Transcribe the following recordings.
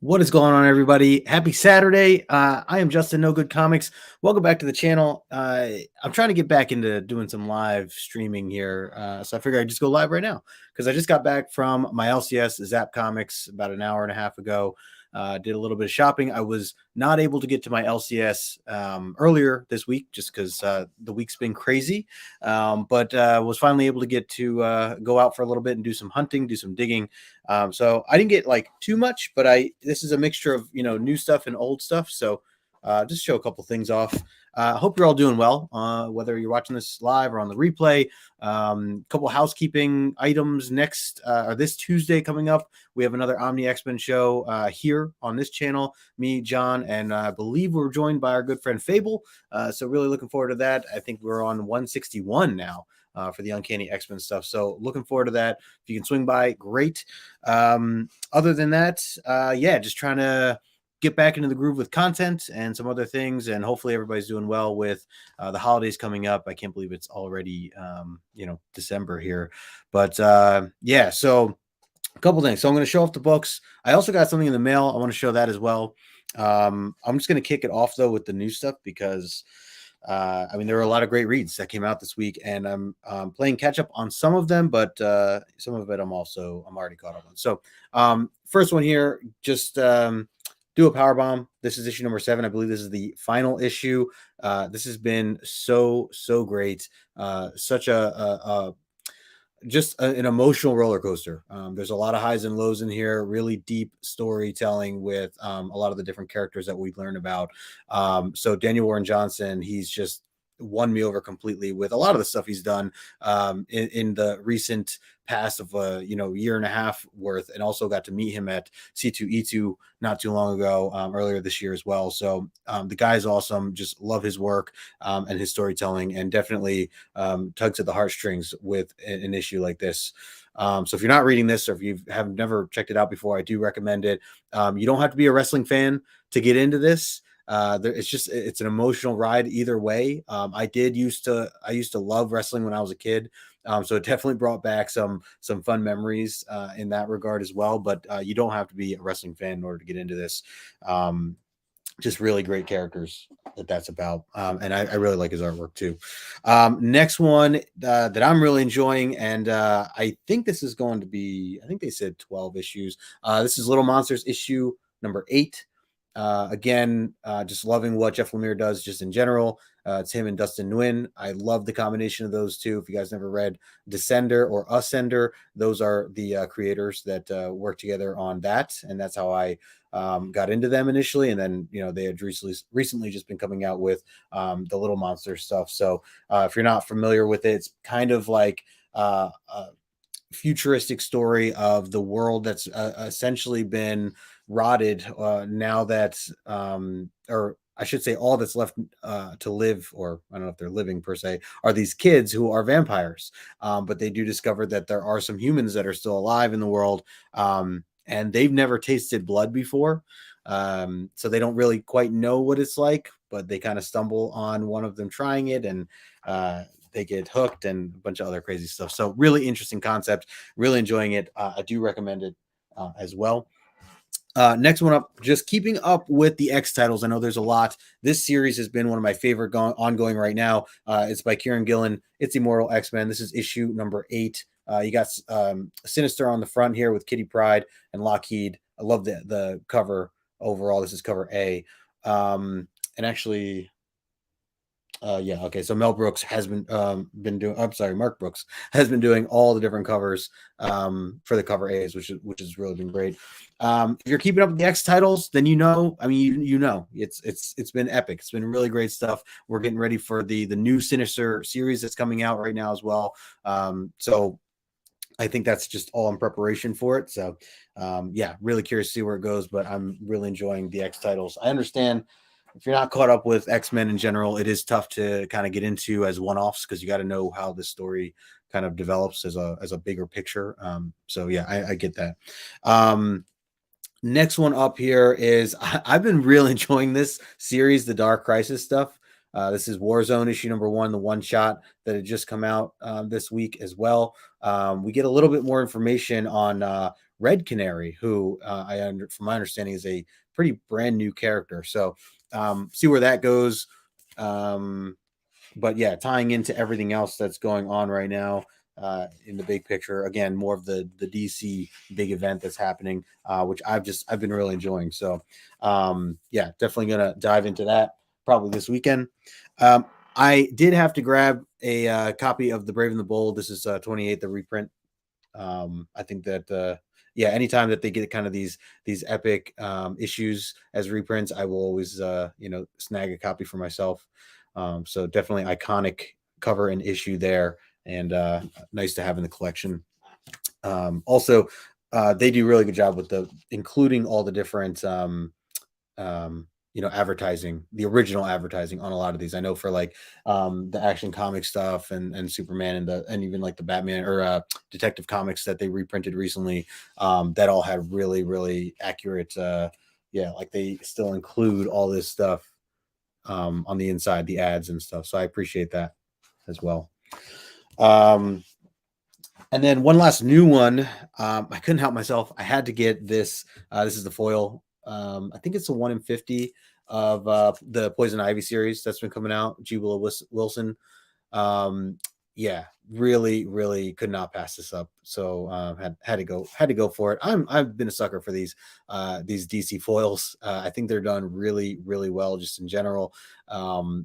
What is going on, everybody? Happy Saturday. I am Justin, No Good Comics. Welcome back to the channel. I'm trying to get back into doing some live streaming here. So I figured I'd just go live right now because I just got back from my LCS ZAPP Comics about an hour and a half ago. Did a little bit of shopping. I was not able to get to my LCS earlier this week just because the week's been crazy, but was finally able to get to go out for a little bit and do some hunting, do some digging. So I didn't get like too much, but this is a mixture of new stuff and old stuff. So just show a couple things off. Hope you're all doing well, whether you're watching this live or on the replay. A couple housekeeping items next or this Tuesday coming up. We have another Omni X-Men show here on this channel. Me, John, and I believe we're joined by our good friend Fable. So really looking forward to that. I think we're on 161 now. For the Uncanny X-Men stuff. So looking forward to that. If you can swing by, great. Other than that, yeah, just trying to get back into the groove with content and some other things. And hopefully everybody's doing well with the holidays coming up. I can't believe it's already, December here. But yeah, so a couple things. So I'm going to show off the books. I also got something in the mail. I want to show that as well. I'm just going to kick it off, though, with the new stuff because there were a lot of great reads that came out this week, and I'm playing catch up on some of them, but some of it I'm already caught up on. So first one here, just do a power bomb. This is issue number 7. I believe this is the final issue. This has been so great. Such just an emotional roller coaster. There's a lot of highs and lows in here, really deep storytelling with a lot of the different characters that we've learned about. So Daniel Warren Johnson, he's just won me over completely with a lot of the stuff he's done in the recent past of year and a half worth, and also got to meet him at C2E2 not too long ago, earlier this year as well. So the guy's awesome. Just love his work and his storytelling, and definitely tugs at the heartstrings with an issue like this. So if you're not reading this, or if you have never checked it out before, I do recommend it. You don't have to be a wrestling fan to get into this. It's an emotional ride either way. I used to love wrestling when I was a kid. So it definitely brought back some fun memories in that regard as well. But you don't have to be a wrestling fan in order to get into this. Just really great characters that's about. And I really like his artwork too. Next one that I'm really enjoying, and I think this is going to be, I think they said 12 issues. This is Little Monsters issue number 8. Again, just loving what Jeff Lemire does just in general. It's him and Dustin Nguyen. I love the combination of those two. If you guys never read Descender or Ascender, those are the creators that work together on that. And that's how I got into them initially. And then, they had recently just been coming out with the Little Monster stuff. So if you're not familiar with it, it's kind of like a futuristic story of the world that's essentially been rotted now that or I should say all that's left to live, or I don't know if they're living per se, are these kids who are vampires, but they do discover that there are some humans that are still alive in the world, and they've never tasted blood before, so they don't really quite know what it's like, but they kind of stumble on one of them trying it, and they get hooked and a bunch of other crazy stuff. So really interesting concept, really enjoying it. I do recommend it as well. Next one up, just keeping up with the X titles. I know there's a lot. This series has been one of my favorite ongoing right now. It's by Kieran Gillen. It's Immortal X-Men. This is issue number 8. You got Sinister on the front here with Kitty Pryde and Lockheed. I love the cover overall. This is cover A. And actually, okay. So Mel Brooks has been doing. I'm sorry, Mark Brooks has been doing all the different covers for the cover A's, which has really been great. If you're keeping up with the X titles, then it's been epic. It's been really great stuff. We're getting ready for the new Sinister series that's coming out right now as well. So I think that's just all in preparation for it. So yeah, really curious to see where it goes, but I'm really enjoying the X titles. I understand if you're not caught up with X-Men in general, it is tough to kind of get into as one-offs because you got to know how the story kind of develops as a bigger picture. So yeah, I get that. Next one up here is I've been really enjoying this series, the Dark Crisis stuff. This is Warzone issue number 1, the one shot that had just come out this week as well. We get a little bit more information on Red Canary, who from my understanding is a pretty brand new character. So see where that goes. But yeah, tying into everything else that's going on right now in the big picture. Again, more of the DC big event that's happening, which I've been really enjoying. So yeah, definitely gonna dive into that probably this weekend. I did have to grab a copy of The Brave and the Bold. This is 28th, the reprint. I think that yeah, anytime that they get kind of these epic issues as reprints, I will always snag a copy for myself. So definitely iconic cover and issue there, and nice to have in the collection. Also, they do a really good job with the including all the different advertising, the original advertising on a lot of these. I know for like the Action Comics stuff and Superman and even like the Batman or Detective Comics that they reprinted recently, that all had really accurate like they still include all this stuff on the inside, the ads and stuff. So I appreciate that as well. And then one last new one. I couldn't help myself. I had to get this. This is the foil. I think it's a 1 in 50 of the Poison Ivy series that's been coming out. Jubila Wilson. Yeah, really could not pass this up. So had to go for it. I've been a sucker for these DC foils. I think they're done really well just in general.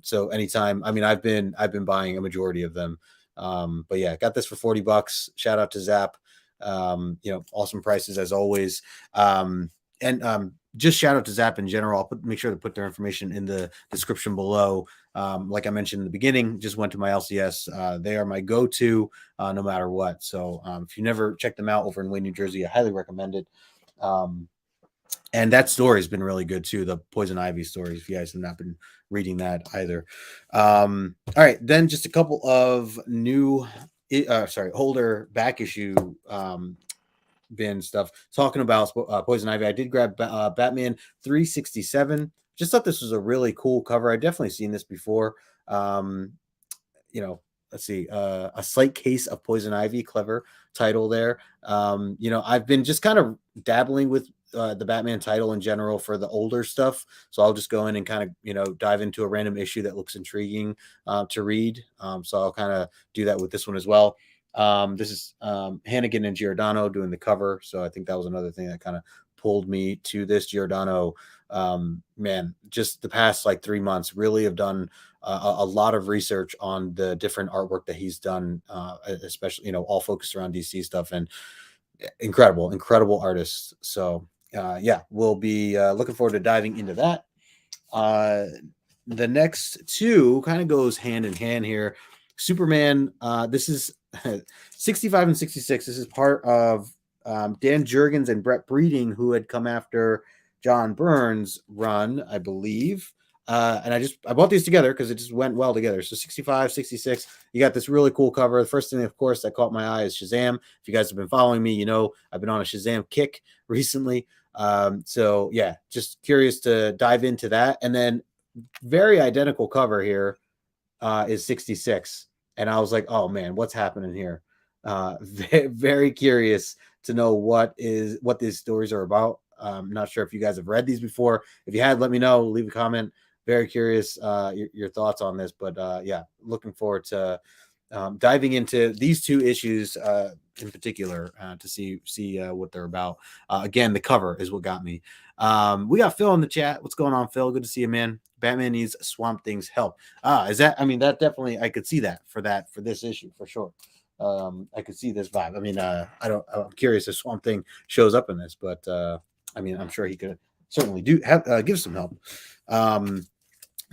So anytime, I mean, I've been buying a majority of them. But yeah, got this for $40. Shout out to Zap. Awesome prices as always. And just shout out to Zap in general. I'll make sure to put their information in the description below. Like I mentioned in the beginning, just went to my LCS. They are my go-to no matter what. So if you never checked them out over in Wayne, New Jersey, I highly recommend it. And that story has been really good too. The Poison Ivy story, if you guys have not been reading that either. All right, then just a couple of new, holder back issue bin stuff. Talking about Poison Ivy, I did grab Batman 367. Just thought this was a really cool cover. I've definitely seen this before. Let's see, a slight case of Poison Ivy, clever title there. I've been just kind of dabbling with the Batman title in general for the older stuff. So I'll just go in and kind of, dive into a random issue that looks intriguing to read. So I'll kind of do that with this one as well. This is Hannigan and Giordano doing the cover. So I think that was another thing that kind of pulled me to this. Giordano, man, just the past like 3 months really have done a lot of research on the different artwork that he's done, especially, all focused around DC stuff, and incredible artists. So yeah, we'll be looking forward to diving into that. The next two kind of goes hand in hand here. Superman, this is 65 and 66. This is part of Dan Jurgens and Brett Breeding, who had come after John Byrne's run, I believe. And I bought these together because it just went well together. So 65, 66, you got this really cool cover. The first thing, of course, that caught my eye is Shazam. If you guys have been following me, I've been on a Shazam kick recently. So yeah, just curious to dive into that. And then very identical cover here is 66. And I was like, oh man, what's happening here? Very curious to know what these stories are about. I'm not sure if you guys have read these before. If you had, let me know, leave a comment. Very curious your thoughts on this, but yeah, looking forward to diving into these two issues in particular to see what they're about. Again, the cover is what got me. We got Phil in the chat. What's going on, Phil? Good to see you, man. Batman needs Swamp Thing's help. Is that? I mean, that definitely, I could see that for this issue for sure. I could see this vibe. I mean, I'm curious if Swamp Thing shows up in this, but I mean, I'm sure he could certainly give some help.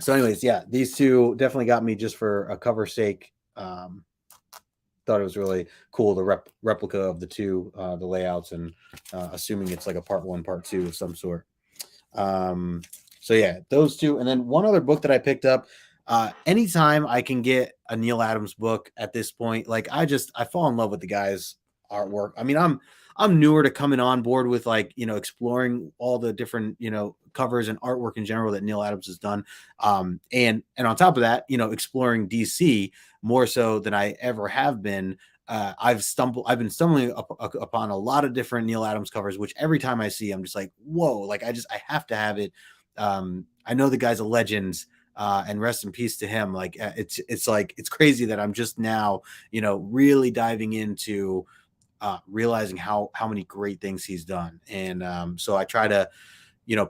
So anyways, yeah, these two definitely got me just for a cover sake. Thought it was really cool, the replica of the two, the layouts, and assuming it's like a part 1, part 2 of some sort. So yeah, those two. And then one other book that I picked up. Anytime I can get a Neil Adams book at this point, like I fall in love with the guy's artwork. I mean, I'm newer to coming on board with exploring all the different covers and artwork in general that Neil Adams has done, and on top of that, exploring DC more so than I ever have been. I've been stumbling upon a lot of different Neil Adams covers, which every time I see, I'm just like, whoa, like I have to have it. I know the guy's a legend, and rest in peace to him. Like it's like, it's crazy that I'm just now, really diving into realizing how many great things he's done. And so I try to,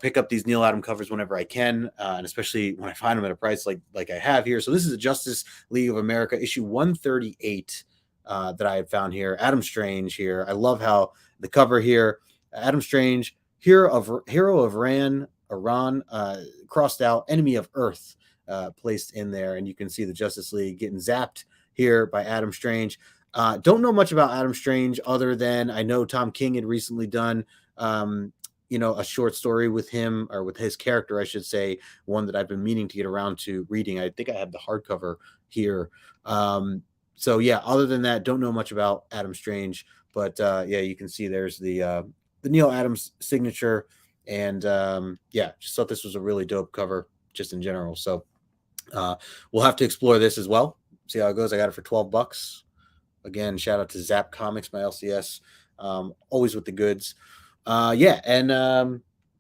pick up these Neil Adam covers whenever I can, and especially when I find them at a price like I have here. So this is a Justice League of America issue 138 that I had found here. Adam Strange here. I love how the cover here, Adam Strange, hero of Iran, crossed out, enemy of Earth, placed in there, and you can see the Justice League getting zapped here by Adam Strange. Don't know much about Adam Strange other than I know Tom King had recently done a short story with him, or with his character, I should say, one that I've been meaning to get around to reading. I think I have the hardcover here. So yeah, other than that, don't know much about Adam Strange, but yeah, you can see there's the Neil Adams signature, and yeah, just thought this was a really dope cover just in general. So we'll have to explore this as well, see how it goes. I got it for $12. Again, shout out to ZAPP Comics, my LCS, always with the goods. Yeah, and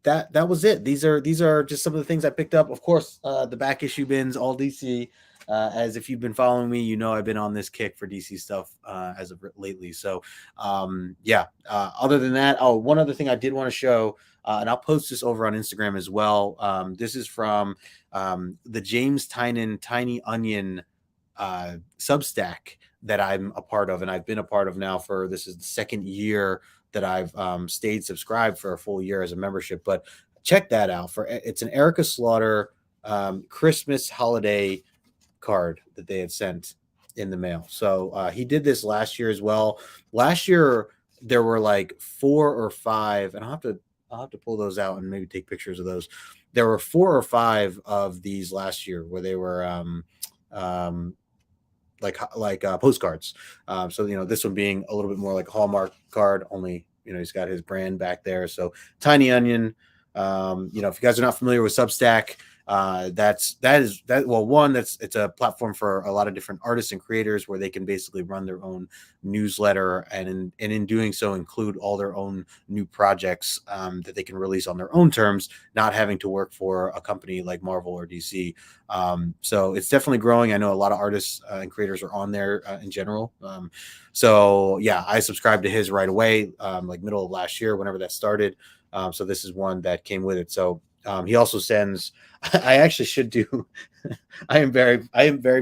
that was it. These are just some of the things I picked up. Of course, the back issue bins, all DC. As if you've been following me, I've been on this kick for DC stuff as of lately. So yeah. Other than that, one other thing I did want to show, and I'll post this over on Instagram as well. This is from the James Tynan Tiny Onion Substack that I'm a part of, and I've been a part of now for, this is the second year that I've stayed subscribed for a full year as a membership. But check that out. It's an Erica Slaughter Christmas holiday card that they had sent in the mail. So he did this last year as well. Last year there were like 4 or 5, and I'll have to pull those out and maybe take pictures of those. There were 4 or 5 of these last year where they were like postcards. So this one being a little bit more like a Hallmark card, only he's got his brand back there. So Tiny Onion. If you guys are not familiar with Substack, it's a platform for a lot of different artists and creators where they can basically run their own newsletter, and in doing so include all their own new projects that they can release on their own terms, not having to work for a company like Marvel or DC. So it's definitely growing. I know a lot of artists and creators are on there in general. So yeah, I subscribed to his right away, like middle of last year, whenever that started. So this is one that came with it. So he also sends, I actually should do, I am very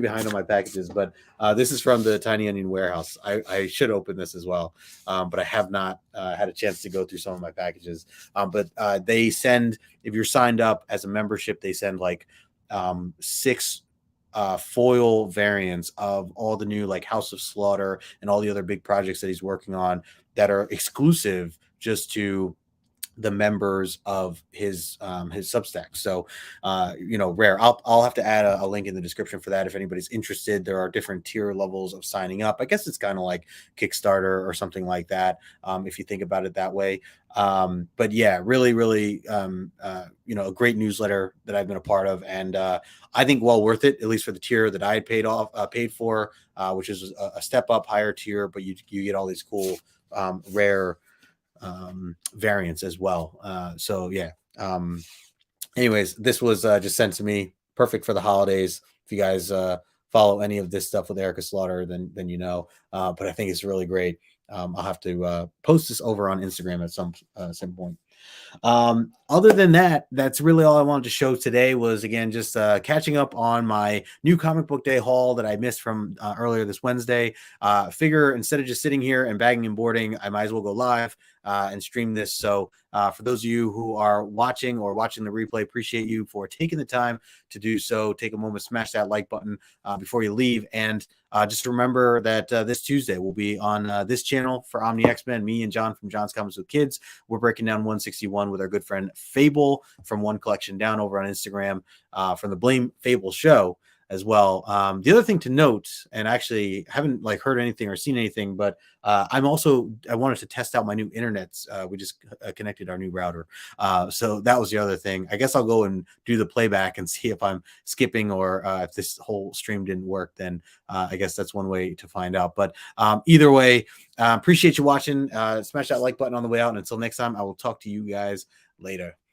behind on my packages, but this is from the Tiny Onion warehouse. I should open this as well, but I have not had a chance to go through some of my packages. But they send, if you're signed up as a membership, they send like 6 foil variants of all the new like House of Slaughter and all the other big projects that he's working on that are exclusive just to the members of his Substack. So rare. I'll have to add a link in the description for that if anybody's interested. There are different tier levels of signing up. I guess it's kind of like Kickstarter or something like that, if you think about it that way. But yeah, really a great newsletter that I've been a part of, and I think well worth it, at least for the tier that I had paid for, which is a step up higher tier, but you get all these cool rare variants as well. So yeah. Anyways, this was just sent to me, perfect for the holidays. If you guys follow any of this stuff with Erica Slaughter, then but I think it's really great. I'll have to post this over on Instagram at some point. Other than that, that's really all I wanted to show today, was again just catching up on my new comic book day haul that I missed from earlier this Wednesday. Figure instead of just sitting here and bagging and boarding, I might as well go live and stream this. So for those of you who are watching the replay, appreciate you for taking the time to do so. Take a moment, smash that like button before you leave, and just remember that this Tuesday we'll be on this channel for Omni X-Men. Me and John from John's Comics with Kids, we're breaking down 161 with our good friend Fable from One Collection Down over on Instagram, from the Blame Fable Show. as well. The other thing to note, and actually haven't like heard anything or seen anything, but I wanted to test out my new internets. We just connected our new router. So that was the other thing. I guess I'll go and do the playback and see if I'm skipping or if this whole stream didn't work, then I guess that's one way to find out. But either way, appreciate you watching. Smash that like button on the way out. And until next time, I will talk to you guys later.